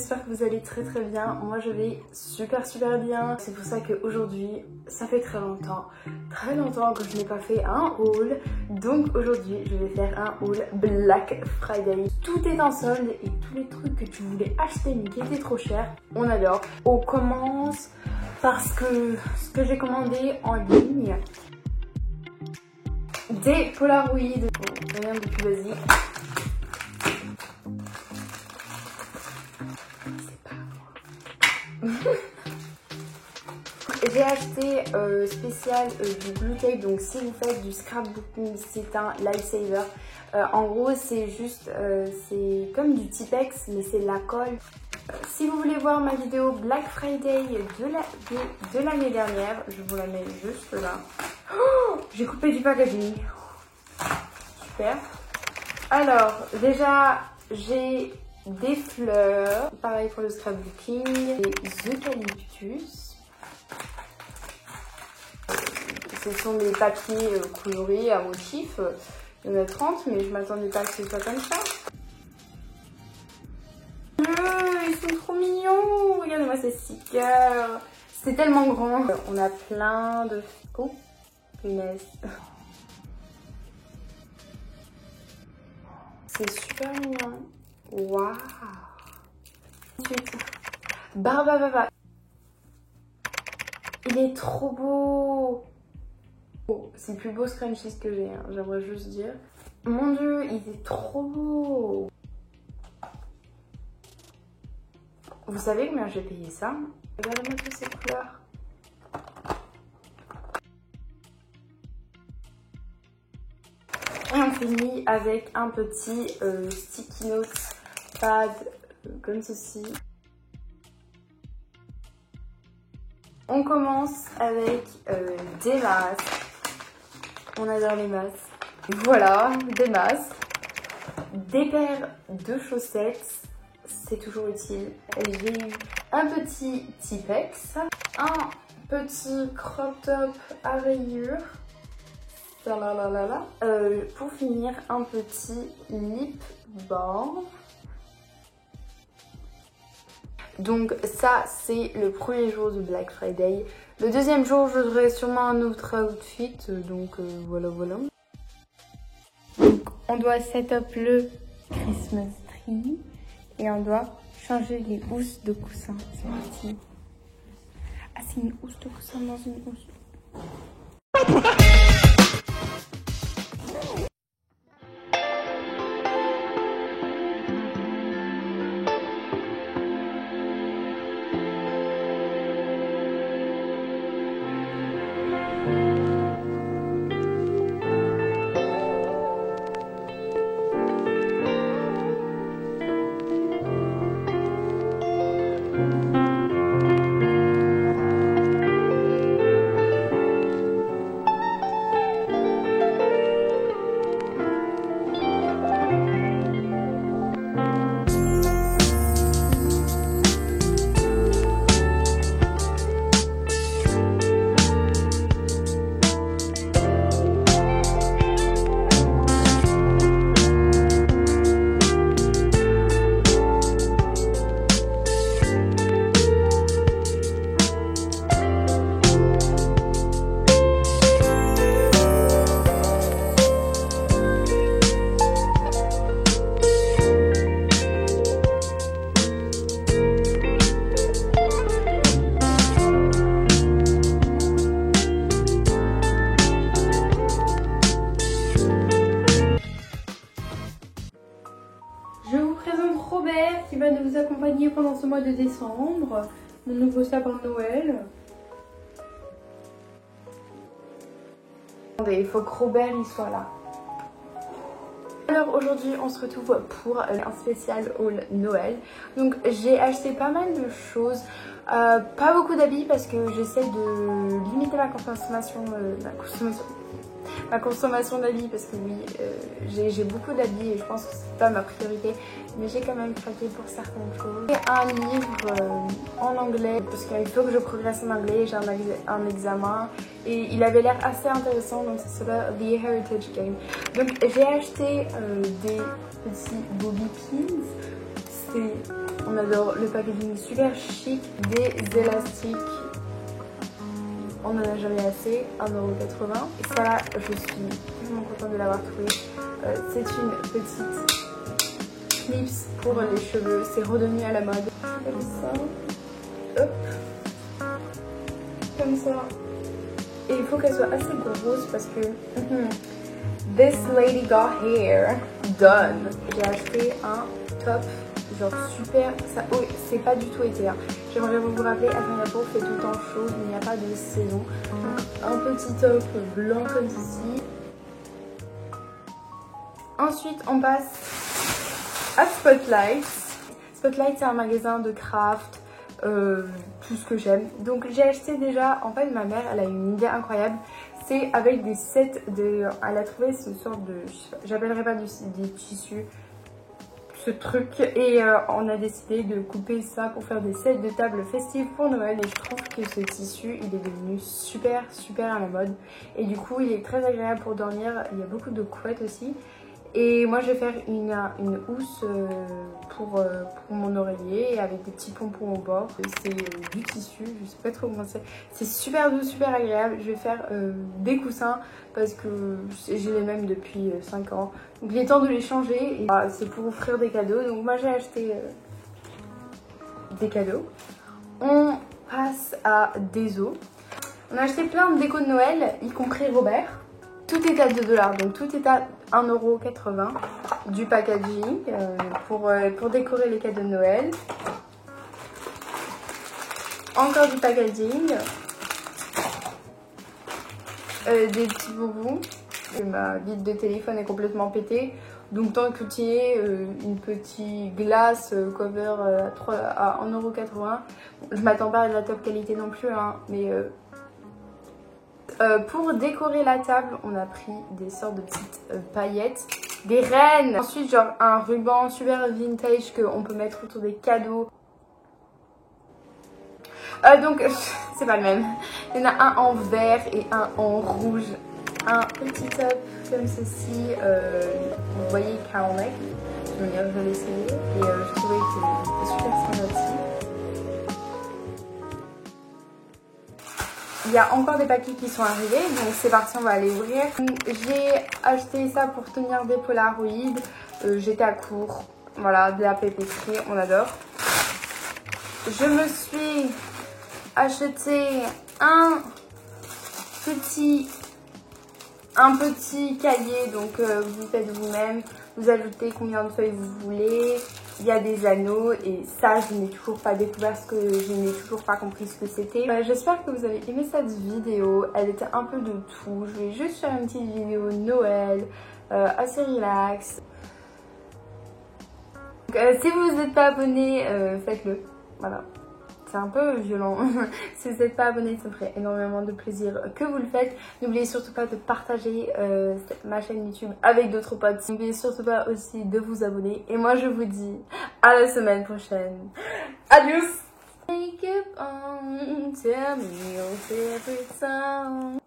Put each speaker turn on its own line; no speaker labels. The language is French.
j'espère que vous allez très bien. Moi je vais super bien. C'est pour ça qu'aujourd'hui, ça fait très longtemps que je n'ai pas fait un haul. Donc aujourd'hui, je vais faire un haul Black Friday. Tout est en solde et tous les trucs que tu voulais acheter mais qui étaient trop chers, on adore. On commence parce que ce que j'ai commandé en ligne, des Polaroids, rien de plus basique. J'ai acheté spécial du Blue Tape, donc si vous faites du scrapbooking, c'est un lifesaver. En gros, c'est juste, c'est comme du Tipex, mais c'est de la colle. Si vous voulez voir ma vidéo Black Friday de l'année dernière, je vous la mets juste là. Oh, j'ai coupé du packaging. Super. Alors, déjà, j'ai des fleurs. Pareil pour le scrapbooking. Des eucalyptus. Ce sont des papiers colorés à motifs. Il y en a 30, mais je m'attendais pas que ce soit comme ça. Ils sont trop mignons. Regardez-moi ces stickers. C'est tellement grand. On a plein de... Oh, punaise. C'est super mignon. Waouh. Ensuite, Barbababa. Il est trop beau. Oh, c'est le plus beau scrunchies que j'ai, hein, j'aimerais juste dire. Mon dieu, il est trop beau. Vous savez combien j'ai payé ça? Regardez-moi toutes ces couleurs. Et on finit avec un petit sticky note pad comme ceci. On commence avec des masques. On adore les masques. Voilà, des masques. Des paires de chaussettes. C'est toujours utile. J'ai eu un petit Tipex. Un petit crop top à rayures. Pour finir, un petit lip balm. Donc ça, c'est le premier jour de Black Friday. Le deuxième jour, j'aurai sûrement un autre outfit. Donc voilà. Donc on doit set up le Christmas tree. Et on doit changer les housses de coussin. C'est parti. Ah, c'est une housse de coussin dans une housse. Qui va nous accompagner pendant ce mois de décembre. Mon nouveau sapin de Noël. Il faut que Robert y soit là. Alors aujourd'hui on se retrouve pour un spécial haul Noël. Donc j'ai acheté pas mal de choses. Pas beaucoup d'habits parce que j'essaie de limiter ma consommation d'habits parce que oui, j'ai beaucoup d'habits et je pense que c'est pas ma priorité, mais j'ai quand même craqué pour certaines choses. Et un livre en anglais parce qu'il faut que je progresse en anglais, j'ai un examen et il avait l'air assez intéressant, donc c'est cela, The Heritage Game. Donc j'ai acheté des petits bobby pins. C'est on adore le packaging super chic, des élastiques. On n'en a jamais assez, 1,80 €. Et ça là, je suis tellement contente de l'avoir trouvé. C'est une petite clips pour les cheveux, c'est redevenu à la mode. Comme ça, hop, comme ça. Et il faut qu'elle soit assez grosse parce que this lady got hair done. J'ai acheté un top genre super, ça, oh, c'est pas du tout été. Hein. J'aimerais vous rappeler, à Singapour fait tout le temps chaud, il n'y a pas de saison. Donc un petit top blanc comme ceci. Ensuite on passe à Spotlight. Spotlight c'est un magasin de craft, tout ce que j'aime. Donc j'ai acheté déjà, en fait ma mère elle a une idée incroyable. C'est avec des sets de, elle a trouvé ce sorte de, j'appellerai pas des tissus, ce truc, et on a décidé de couper ça pour faire des sets de table festives pour Noël. Et je trouve que ce tissu il est devenu super à la mode et du coup il est très agréable pour dormir. Il y a beaucoup de couettes aussi. Et moi je vais faire une housse pour mon oreiller avec des petits pompons au bord. C'est du tissu, je sais pas trop comment c'est. C'est super doux, super agréable. Je vais faire des coussins parce que j'ai les mêmes depuis 5 ans. Donc il est temps de les changer et c'est pour offrir des cadeaux. Donc moi j'ai acheté des cadeaux. On passe à Deso. On a acheté plein de déco de Noël, y compris Robert. Tout est à 2 $, donc tout est à 1,80 €. Du packaging pour décorer les cadeaux de Noël. Encore du packaging. Des petits bonbons. Ma bille de téléphone est complètement pétée. Donc tant que tu es une petite glace cover à 1,80 €. Je m'attends pas à de la top qualité non plus, hein, mais... pour décorer la table, on a pris des sortes de petites paillettes, des rennes. Ensuite, genre un ruban super vintage qu'on peut mettre autour des cadeaux. Donc, c'est pas le même. Il y en a un en vert et un en rouge. Un petit top comme ceci. Vous voyez, cowl neck. Je vais l'essayer. Et je trouvais qu'il était super sympa aussi. Il y a encore des paquets qui sont arrivés, donc c'est parti, on va aller ouvrir. J'ai acheté ça pour tenir des polaroids. J'étais à court, voilà, de la papeterie, on adore. Je me suis acheté un petit cahier, donc vous faites vous-même, vous ajoutez combien de feuilles vous voulez. Il y a des anneaux et ça je n'ai toujours pas découvert ce que je n'ai toujours pas compris ce que c'était. J'espère que vous avez aimé cette vidéo, elle était un peu de tout. Je vais juste faire une petite vidéo Noël, assez relax. Donc, si vous n'êtes pas abonné, faites-le, voilà. C'est un peu violent. Si vous n'êtes pas abonné, ça me ferait énormément de plaisir que vous le faites. N'oubliez surtout pas de partager ma chaîne YouTube avec d'autres potes. N'oubliez surtout pas aussi de vous abonner. Et moi, je vous dis à la semaine prochaine. Adios! Make it on, tell me your favorite song.